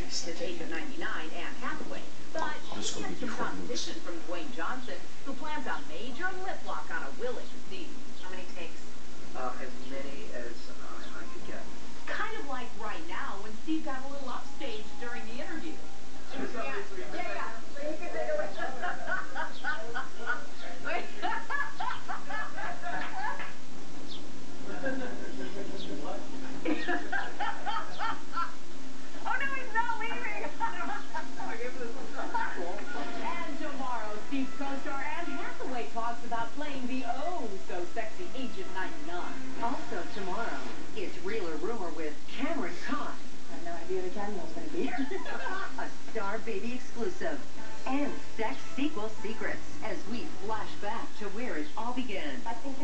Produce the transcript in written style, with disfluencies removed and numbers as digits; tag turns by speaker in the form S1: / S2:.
S1: His Agent 99, Anne Hathaway. But she gets some competition from Dwayne Johnson, who plans a major lip lock on a willing Steve. How many takes?
S2: As many as I could get.
S1: Kind of like right now when Steve got a little upstage during the interview. Yeah. So you can take it away. Oh no, he's not leaving! And tomorrow, Steve's co-star Anne Hathaway talks about playing the oh-so-sexy Agent 99.
S3: Also tomorrow, it's Real or Rumor with Cameron Cott.
S1: I have no idea what the cameo's going to be.
S3: A Star Baby exclusive. And sex sequel secrets as we flash back to where it all began.
S1: I think